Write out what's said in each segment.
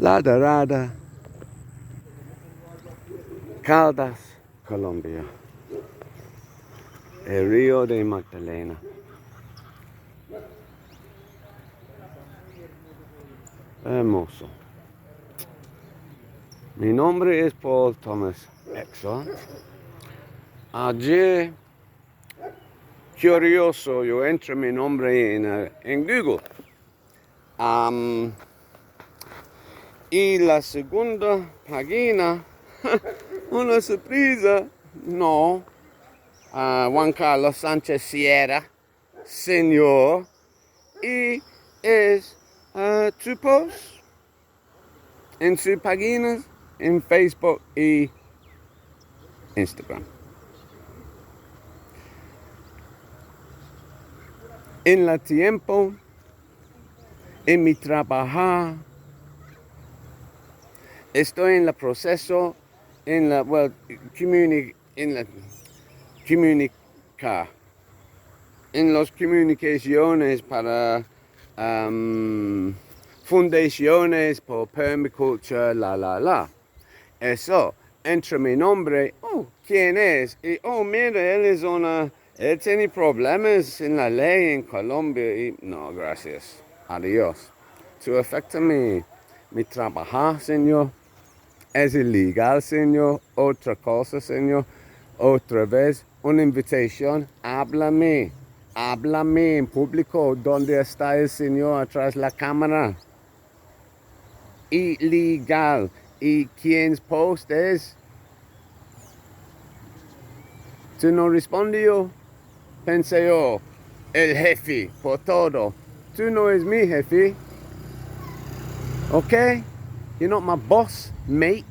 La Dorada, Caldas, Colombia, el Río de Magdalena. Hermoso. Mi nombre es paul.Thomas. Excellent. Ayer, curioso, yo entro mi nombre en Google. Y la segunda página, una sorpresa, no. Juan Carlos Sánchez Sierra, señor, y es tu post en sus páginas en Facebook y Instagram. En el tiempo, en mi trabajo, estoy en el proceso, en la comunicar, en las comunicaciones para fundaciones por permaculture, Eso, entre mi nombre, ¿quién es? Y, mira, él tiene problemas en la ley en Colombia y, no, gracias, adiós. Tú afecta mi trabajo, señor. Es ilegal, señor. Otra cosa, señor. Otra vez, una invitación. Háblame en público. ¿Dónde está el señor atrás de la cámara? Ilegal. ¿Y quién post es? Tú no respondió. Pensé yo, el jefe por todo. Tú no es mi jefe. Okay? You're not my boss, mate.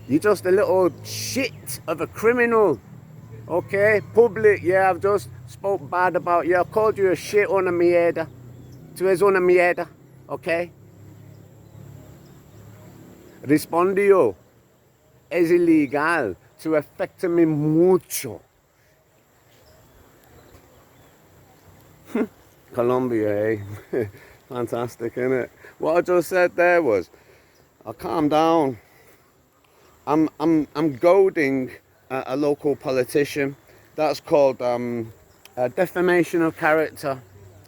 You're just a little shit of a criminal. Okay? Public, yeah, I've just spoke bad about you. I've called you a shit una mierda. Tú eres una mierda. Okay? Respondió. Es ilegal. Tú afecta-me mucho. Colombia, eh? Fantastic, isn't it? What I just said there was, I'll calm down. I'm goading a local politician. That's called defamation of character.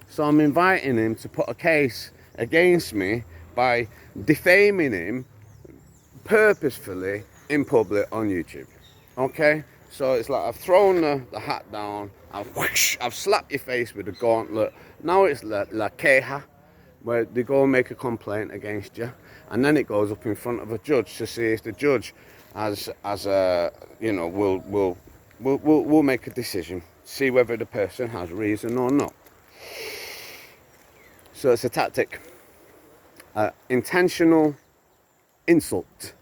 So I'm inviting him to put a case against me by defaming him purposefully in public on YouTube. Okay? So it's like I've thrown the hat down, I've slapped your face with a gauntlet. Now it's la queja, where they go and make a complaint against you, and then it goes up in front of a judge to see if the judge will make a decision, see whether the person has reason or not. So it's a tactic, intentional insult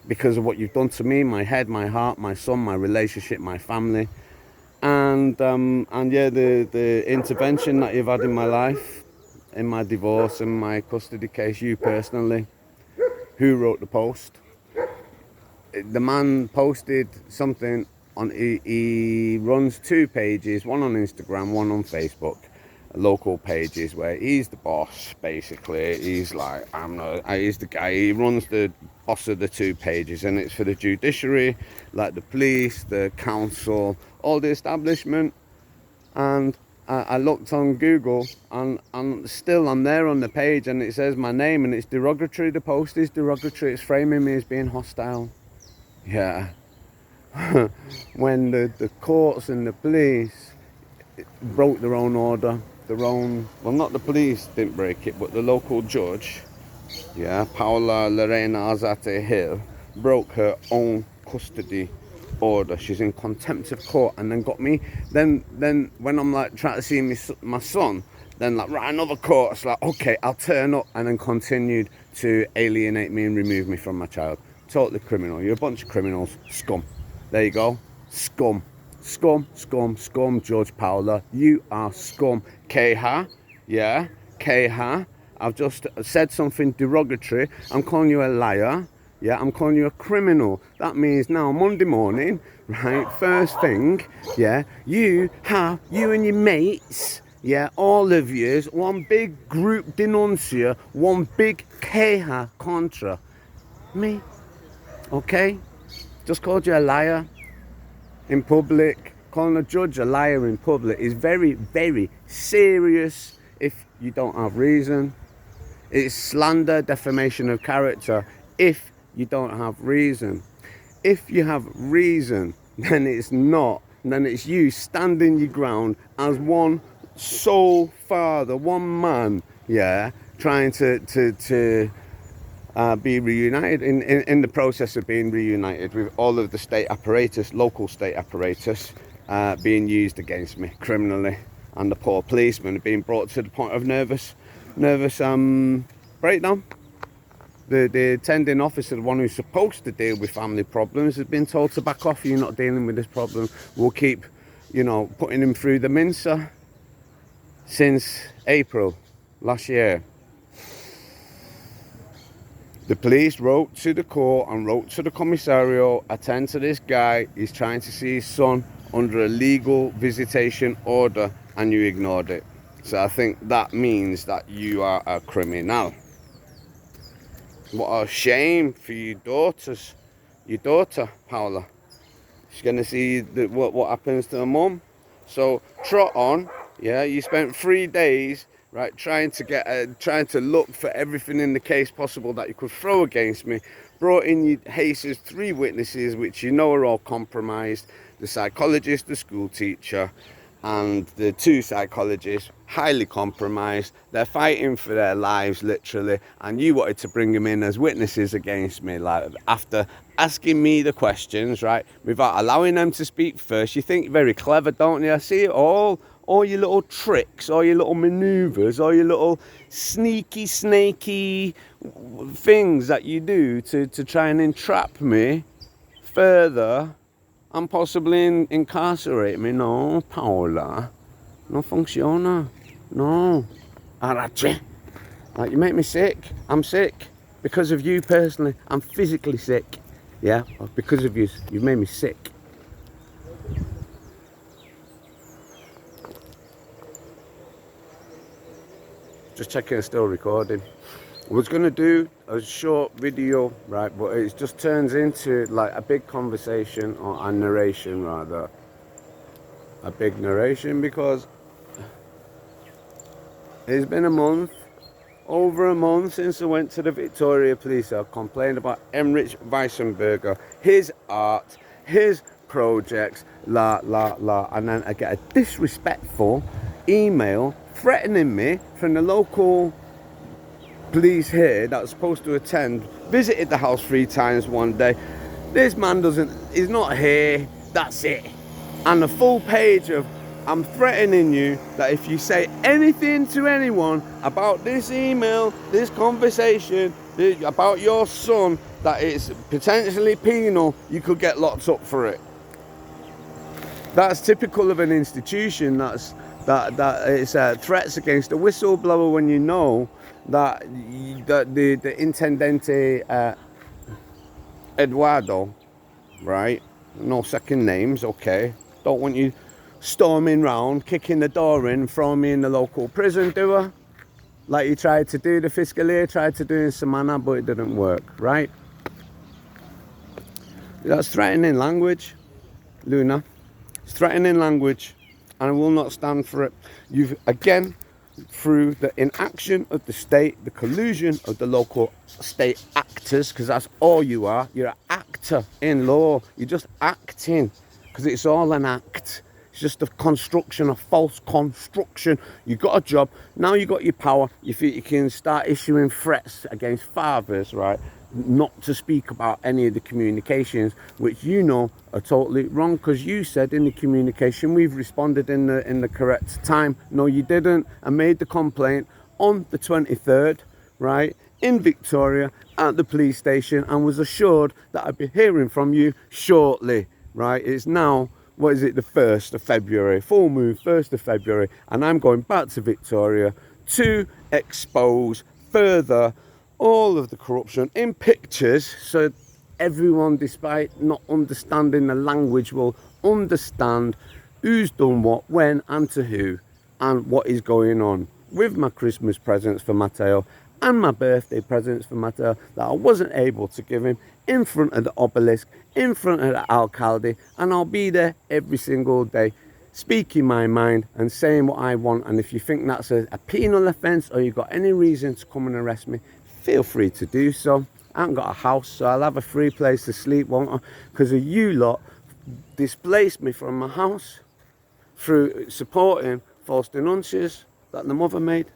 because of what you've done to me, my head, my heart, my son, my relationship, my family, and yeah, the intervention that you've had in my life, in my divorce and my custody case, you personally, who wrote the post. The man posted something on, he runs 2 pages, one on Instagram, one on Facebook, local pages, where he's the boss, basically. He's like, he's the guy, he runs the boss of the 2 pages, and it's for the judiciary, like the police, the council, all the establishment. And I looked on Google, and still I'm there on the page, and it says my name, and it's derogatory. The post is derogatory. It's framing me as being hostile. Yeah. When the courts and the police broke their own order, well, not the police didn't break it, but the local judge, yeah, Paula Lorena Hill, broke her own custody order. She's in contempt of court, and then got me. Then when I'm like trying to see my son, then like right, another court. It's like, okay, I'll turn up, and then continued to alienate me and remove me from my child. Totally criminal. You're a bunch of criminals, scum. There you go, scum, Judge Paula. You are scum. Keha, yeah, Keha. I've just said something derogatory. I'm calling you a liar. Yeah, I'm calling you a criminal. That means now Monday morning, right, first thing, yeah, you and your mates, yeah, all of yous, one big group denuncia, one big queja contra me, okay? Just called you a liar in public. Calling a judge a liar in public is very, very serious if you don't have reason. It's slander, defamation of character if you don't have reason. If you have reason, then it's not. Then it's you standing your ground as one sole father, one man, yeah, trying to be reunited in the process of being reunited with all of the state apparatus, local state apparatus, being used against me criminally, and the poor policemen are being brought to the point of nervous breakdown. The attending officer, the one who's supposed to deal with family problems, has been told to back off. You're not dealing with this problem. We'll keep, putting him through the mincer since April last year. The police wrote to the court and wrote to the commissariat, attend to this guy. He's trying to see his son under a legal visitation order, and you ignored it. So I think that means that you are a criminal. What a shame for your daughters. Your daughter, Paula. She's going to see what happens to her mum. So trot on. Yeah, you spent 3 days, right, trying to look for everything in the case possible that you could throw against me. Brought in your Haces 3 witnesses, which you know are all compromised. The psychologist, the school teacher, and the 2 psychologists, highly compromised. They're fighting for their lives, literally, and you wanted to bring them in as witnesses against me, like, after asking me the questions, right, without allowing them to speak first. You think you're very clever, don't you? I see it all your little tricks, all your little maneuvers, all your little sneaky, snaky things that you do to try and entrap me further and possibly incarcerate me. No, Paula, no funciona. No, Arache. Like, you make me sick. I'm sick because of you personally. I'm physically sick. Yeah, because of you. You've made me sick. Just checking it's still recording. I was going to do a short video, right, but it just turns into like a big conversation, or a narration rather. A big narration, because it's been over a month since I went to the Victoria Police. I complained about Emrich Weissenberger, his art, his projects, and then I get a disrespectful email threatening me from the local police here that was supposed to attend. Visited the house 3 times one day. This man he's not here, that's it. And the full page of, I'm threatening you that if you say anything to anyone about this email, this conversation, about your son, that it's potentially penal, you could get locked up for it. That's typical of an institution. That it's threats against a whistleblower when you know that the intendente Eduardo, right? No second names, okay. Don't want you storming round, kicking the door in, throwing me in the local prison, do I? Like you tried to do, the Fiscalier tried to do in Samana, but it didn't work, right? That's threatening language, Luna. It's threatening language, and I will not stand for it. You've, again, through the inaction of the state, the collusion of the local state actors, because that's all you are. You're an actor in law. You're just acting, because it's all an act. It's just a construction, a false construction. You got a job, now you got your power. You think you can start issuing threats against fathers, right? Not to speak about any of the communications, which you know are totally wrong, because you said in the communication we've responded in the correct time. No, you didn't. I made the complaint on the 23rd, right, in Victoria at the police station, and was assured that I'd be hearing from you shortly, right? It's now, what is it, the 1st of February, full moon, 1st of February, and I'm going back to Victoria to expose further all of the corruption in pictures, so everyone, despite not understanding the language, will understand who's done what, when, and to who. and what is going on with my Christmas presents for Matteo and my birthday presents for Matteo that I wasn't able to give him in front of the obelisk, in front of the alcalde, and I'll be there every single day speaking my mind and saying what I want. And if you think that's a penal offence or you've got any reason to come and arrest me, feel free to do so. I haven't got a house, so I'll have a free place to sleep, won't I? Because of you lot displaced me from my house through supporting false denuncias that the mother made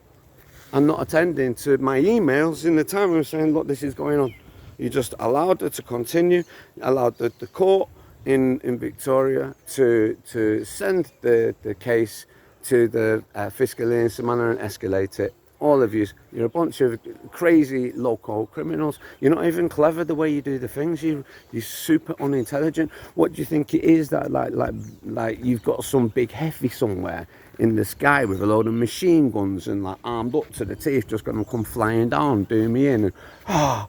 and not attending to my emails in the time of saying, look, this is going on. You just allowed her to continue, allowed the court in Victoria to send the case to the fiscal in some manner and escalate it. All of you, you're a bunch of crazy local criminals. You're not even clever the way you do the things. You're super unintelligent. What do you think it is that like you've got some big heffy somewhere in the sky with a load of machine guns and like armed up to the teeth, just going to come flying down, do me in, and oh,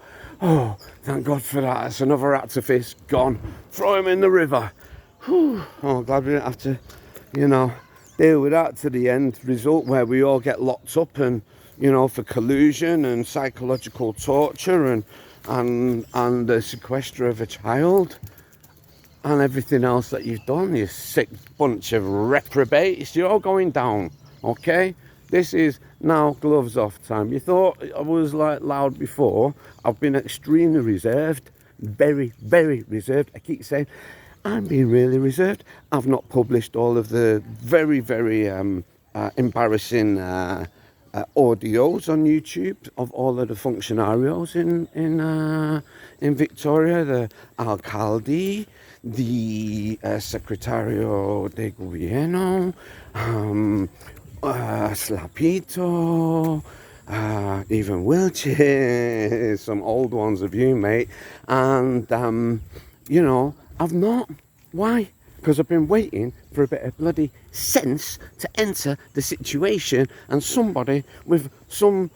thank God for that. It's another activist gone. Throw him in the river. Whew. Oh, glad we didn't have to, deal with that to the end result where we all get locked up and, for collusion and psychological torture and the sequester of a child and everything else that you've done. You sick bunch of reprobates. You're all going down, okay? This is now gloves off time. You thought I was like loud before. I've been extremely reserved, very, very reserved. I keep saying I'm being really reserved. I've not published all of the very, very embarrassing audios on YouTube of all of the functionarios in Victoria, the alcalde, the secretario de gobierno, Slapito, even Wiltshire, some old ones of you, mate. And I've not. Why? Because I've been waiting for a bit of bloody sense to enter the situation and somebody with some,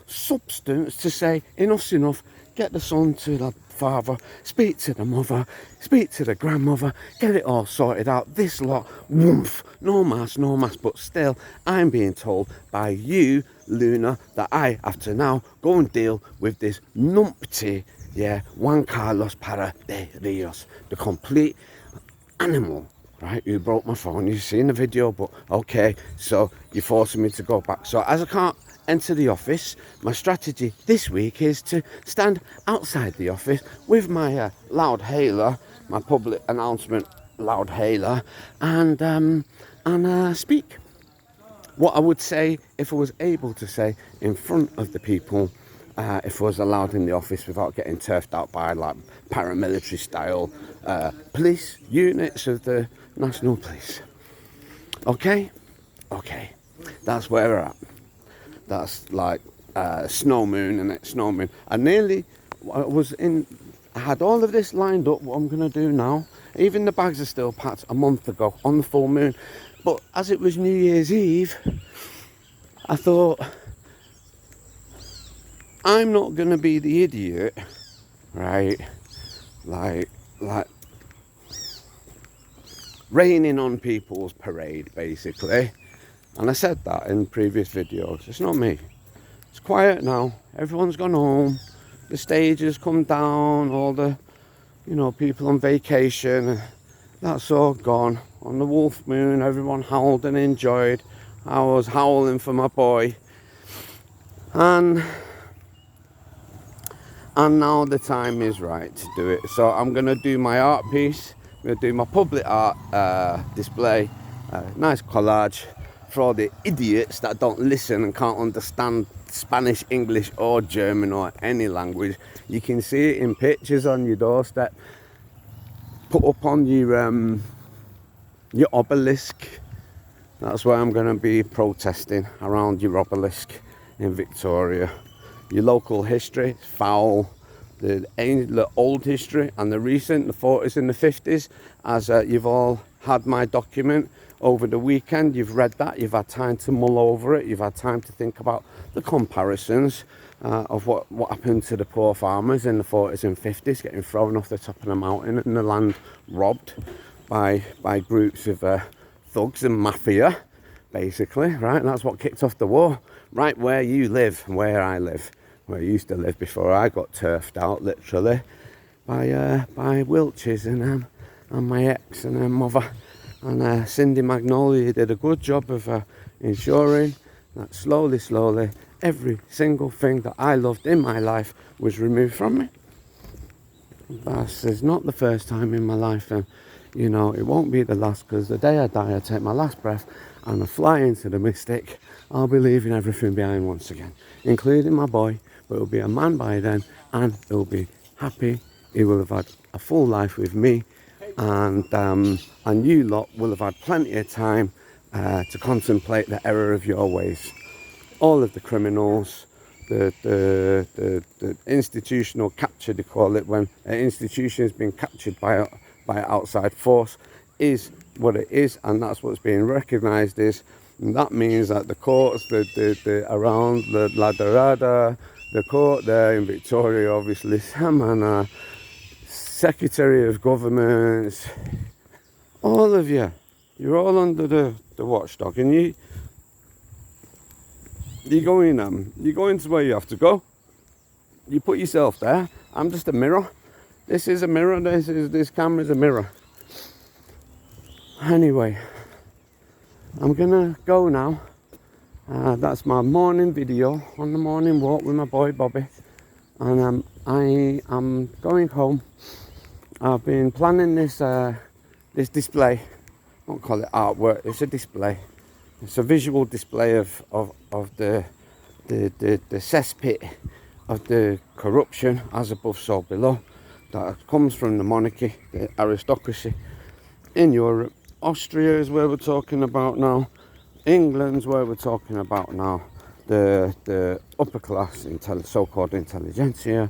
substance to say, enough's enough, get the son to the father, speak to the mother, speak to the grandmother, get it all sorted out. This lot, woomph, no mass, but still, I'm being told by you, Luna, that I have to now go and deal with this numpty, Juan Carlos Para de Rios, the complete animal, right, who broke my phone. You've seen the video, but okay, so you're forcing me to go back. So as I can't enter the office, my strategy this week is to stand outside the office with my loud hailer, my public announcement loud hailer, and speak what I would say if I was able to say in front of the people, if I was allowed in the office without getting turfed out by like paramilitary style police units of the National Police. Okay, that's where we're at. That's like snow moon, and it's snow moon. I had all of this lined up, what I'm going to do now. Even the bags are still packed a month ago on the full moon. But as it was New Year's Eve, I thought, I'm not going to be the idiot, right? Like raining on people's parade, basically. And I said that in previous videos. It's not me. It's quiet now. Everyone's gone home. The stage has come down. All the, people on vacation. That's all gone. On the wolf moon, everyone howled and enjoyed. I was howling for my boy. And now the time is right to do it. So I'm going to do my art piece. I'm going to do my public art display. Nice collage for all the idiots that don't listen and can't understand Spanish, English or German or any language. You can see it in pictures on your doorstep. Put up on your obelisk. That's where I'm going to be protesting, around your obelisk in Victoria. Your local history, foul. The old history and the recent, the 40s and the 50s, as you've all had my document over the weekend. You've read that, you've had time to mull over it, you've had time to think about the comparisons of what happened to the poor farmers in the 40s and 50s, getting thrown off the top of the mountain and the land robbed by groups of thugs and mafia basically, right? That's what kicked off the war, right where you live, where I live, where I used to live before I got turfed out, literally, by Wiltshires and my ex and her mother. And Cindy Magnolia did a good job of ensuring that slowly, every single thing that I loved in my life was removed from me. This is not the first time in my life, and you know, it won't be the last, because the day I die, I take my last breath and I fly into the mystic. I'll be leaving everything behind once again, including my boy, but it'll be a man by then, and he'll be happy. He will have had a full life with me, and you lot will have had plenty of time to contemplate the error of your ways. All of the criminals, the institutional capture, they call it, when an institution has been captured by outside force, is what it is, and that's what's being recognised is. And that means that the courts, the around the La Dorada, the court there in Victoria, obviously, Sam and Secretary of Governments, all of you, you're all under the watchdog, and you're going to where you have to go. You put yourself there. I'm just a mirror. This is a mirror. This camera's a mirror. Anyway, I'm gonna go now. That's my morning video on the morning walk with my boy Bobby, and I am going home. I've been planning this display. I won't call it artwork. It's a display. It's a visual display of the cesspit of the corruption, as above, so below, that comes from the monarchy, the aristocracy in Europe. Austria is where we're talking about now. England's where we're talking about now. The upper class, so-called intelligentsia,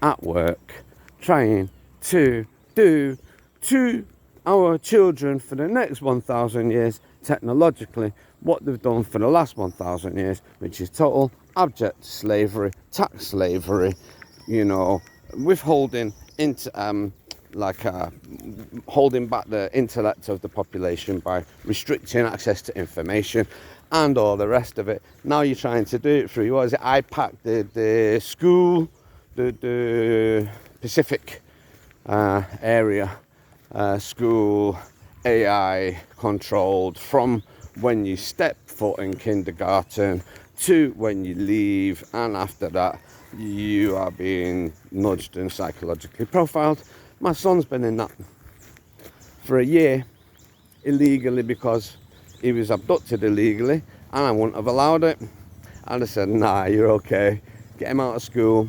at work, trying to do to our children for the next 1,000 years, technologically, what they've done for the last 1,000 years, which is total abject slavery, tax slavery, you know, withholding holding back the intellect of the population by restricting access to information and all the rest of it. Now you're trying to do it through, what is it, IPAC, the school, the Pacific area, school, AI controlled from when you step foot in kindergarten to when you leave, and after that you are being nudged and psychologically profiled. My son's been in that for a year illegally because he was abducted illegally, and I wouldn't have allowed it. And I said, nah, you're okay, get him out of school.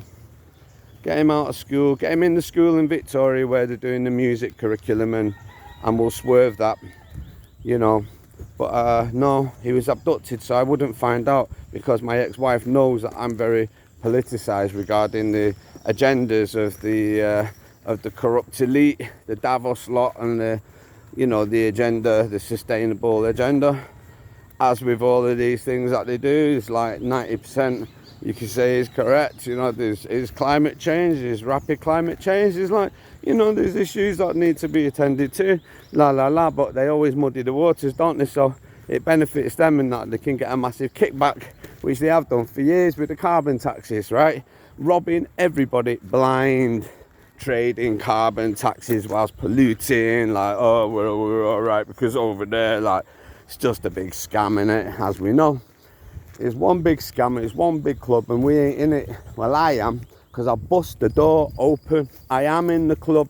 Get him out of school, get him in the school in Victoria where they're doing the music curriculum, and we'll swerve that, you know. But no, he was abducted, so I wouldn't find out, because my ex-wife knows that I'm very politicised regarding the agendas of the corrupt elite, the Davos lot, and the agenda, the sustainable agenda. As with all of these things that they do, it's like 90% you can say is correct. You know, there's climate change, there's rapid climate change, there's like, you know, there's issues that need to be attended to, but they always muddy the waters, don't they? So it benefits them in that they can get a massive kickback, which they have done for years with the carbon taxes, right? Robbing everybody blind, trading carbon taxes whilst polluting, like, oh, we're all right because over there, like, it's just a big scam, innit, as we know. It's one big scam, it's one big club, and we ain't in it. Well, I am, because I bust the door open. I am in the club.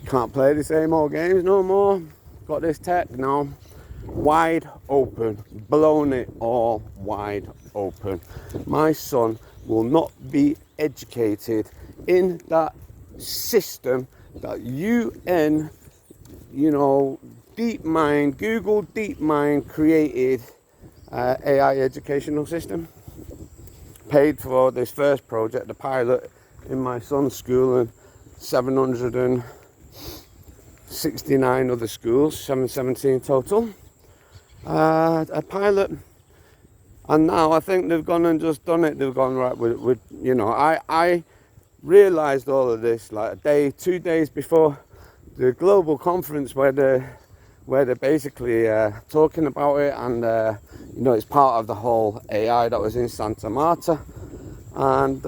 Can't play the same old games no more. Got this tech now. Wide open. Blown it all wide open. My son will not be educated in that system that UN, you know, DeepMind, Google DeepMind created AI educational system. Paid for this first project, the pilot, in my son's school, and 769 other schools, 717 total. A pilot, and now I think they've gone and just done it. They've gone right with you know. I realised all of this like 2 days before the global conference where they're basically talking about it, and you know, it's part of the whole AI that was in Santa Marta, and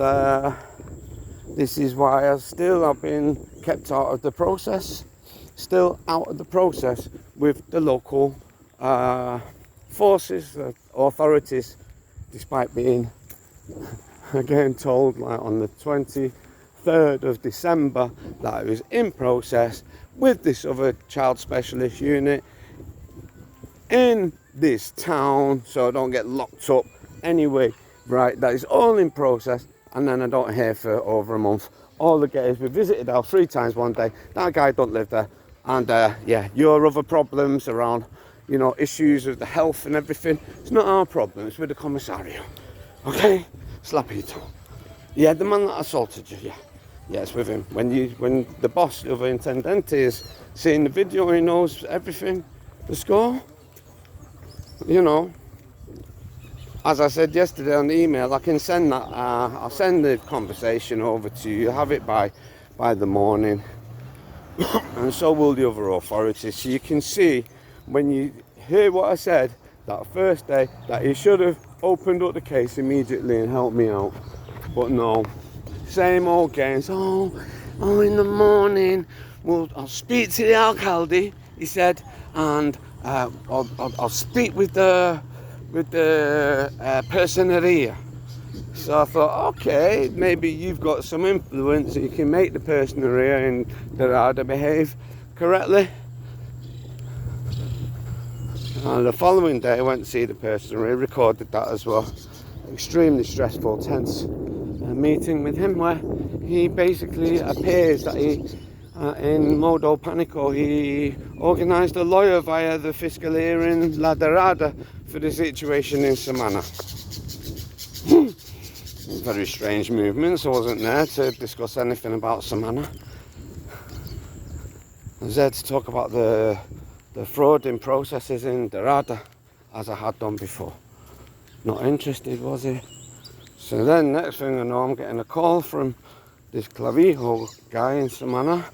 this is why I've been kept out of the process, still out of the process with the local forces, authorities, despite being again told like on the 23rd of December that it was in process with this other child specialist unit in this town, so I don't get locked up anyway. Right, that is all in process, and then I don't hear for over a month. All I get is we visited our 3 times one day. That guy don't live there, and yeah, your other problems around, you know, issues with the health and everything, it's not our problem, it's with the commissario. Okay, Slapito. Yeah, the man that assaulted you. Yeah, it's with him. When the boss of the intendente is seeing the video, he knows everything, the score. You know, as I said yesterday on the email, I can send that. I'll send the conversation over to you. Have it by the morning, and so will the other authorities. So you can see when you hear what I said that first day that he should have opened up the case immediately and helped me out. But no, same old games. Oh, in the morning, well, I'll speak to the alcalde, he said, and I'll speak with the personeria. So I thought, okay, maybe you've got some influence that you can make the personeria in Dorada behave correctly. And the following day I went to see the personeria, recorded that as well. Extremely stressful, tense meeting with him, where he basically appears that he in modo panico, he organised a lawyer via the Fiscalia in La Dorada for the situation in Samana. Very strange movements. I wasn't there to discuss anything about Samana. I was there to talk about the fraud in processes in Dorada, as I had done before. Not interested, was he? So then, next thing I know, I'm getting a call from this Clavijo guy in Samana.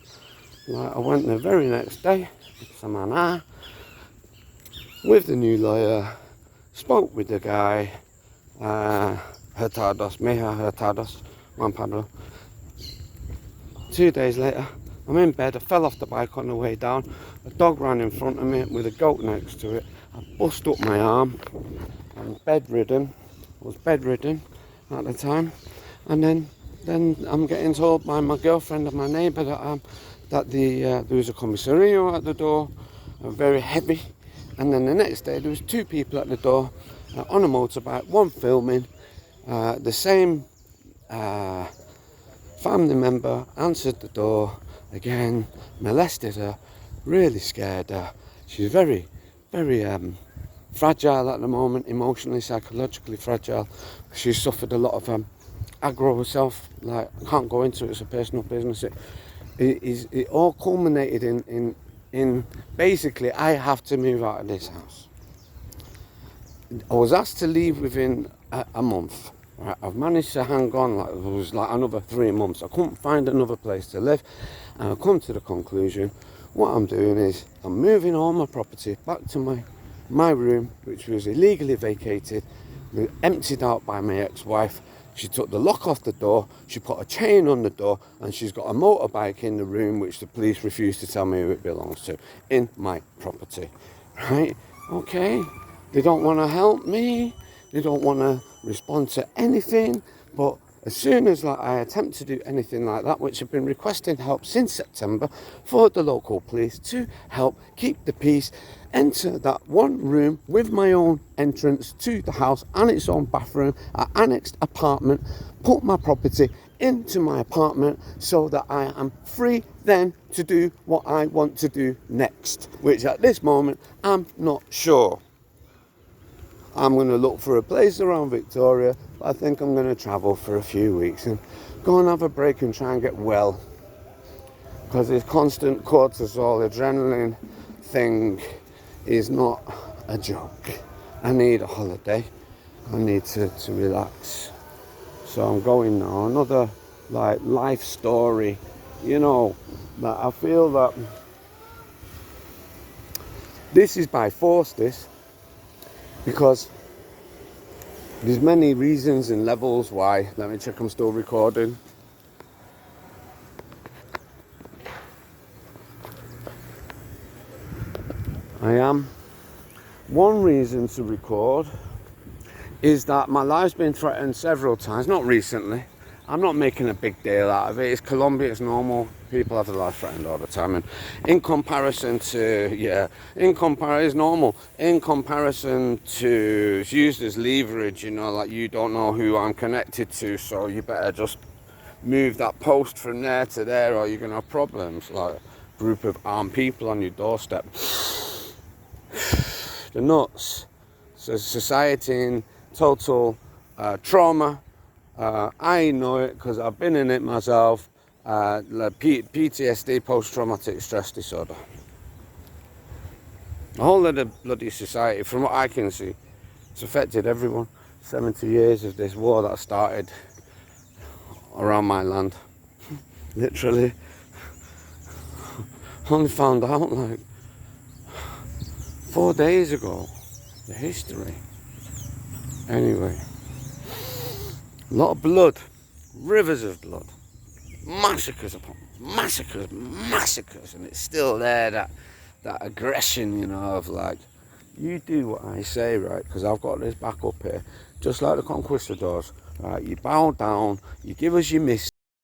I went the very next day to Samana with the new lawyer, spoke with the guy, Hurtados, Meja Hurtados, Juan Pablo. 2 days later, I'm in bed. I fell off the bike on the way down. A dog ran in front of me with a goat next to it. I bust up my arm. I'm bedridden. I was bedridden at the time, and then I'm getting told by my girlfriend and my neighbour that there was a commissario at the door, very heavy, and then the next day there was 2 people at the door on a motorbike, one filming. The same family member answered the door again, molested her, really scared her. She's very, very fragile at the moment, emotionally, psychologically fragile. She suffered a lot of aggro herself. Like, I can't go into it, it's a personal business. It all culminated in basically I have to move out of this house. I was asked to leave within a month. Right? I've managed to hang on, like it was like another 3 months. I couldn't find another place to live, and I've come to the conclusion what I'm doing is I'm moving all my property back to my room, which was illegally vacated, emptied out by my ex-wife. She took the lock off the door, she put a chain on the door, and she's got a motorbike in the room which the police refused to tell me who it belongs to, in my property. Right? Okay. They don't want to help me, they don't want to respond to anything, but as soon as I attempt to do anything like that, which I've been requesting help since September for the local police to help keep the peace, enter that one room with my own entrance to the house and its own bathroom, an annexed apartment, put my property into my apartment so that I am free then to do what I want to do next, which at this moment I'm not sure. I'm going to look for a place around Victoria, but I think I'm going to travel for a few weeks and go and have a break and try and get well, because this constant cortisol, adrenaline thing is not a joke. I need a holiday. I need to relax. So I'm going now. Another life story, you know, that I feel that This is by force, this, because there's many reasons and levels why. Let me check I'm still recording. I am. One reason to record is that my life's been threatened several times, not recently. I'm not making a big deal out of it. It's Colombia, it's normal. People have their life threatened all the time. And in comparison to, it's normal. In comparison to, it's used as leverage, you know, like you don't know who I'm connected to, so you better just move that post from there to there or you're going to have problems. Like a group of armed people on your doorstep. The nuts. So society in total trauma. I know it because I've been in it myself. PTSD, post-traumatic stress disorder. The whole of the bloody society, from what I can see, it's affected everyone. 70 years of this war that started around my land. Literally. Only found out like 4 days ago the history. Anyway, a lot of blood, rivers of blood, massacres upon massacres, and it's still there, that aggression, you know, of like, you do what I say, right, because I've got this back up here, just like the conquistadors, right, you bow down, you give us your miss.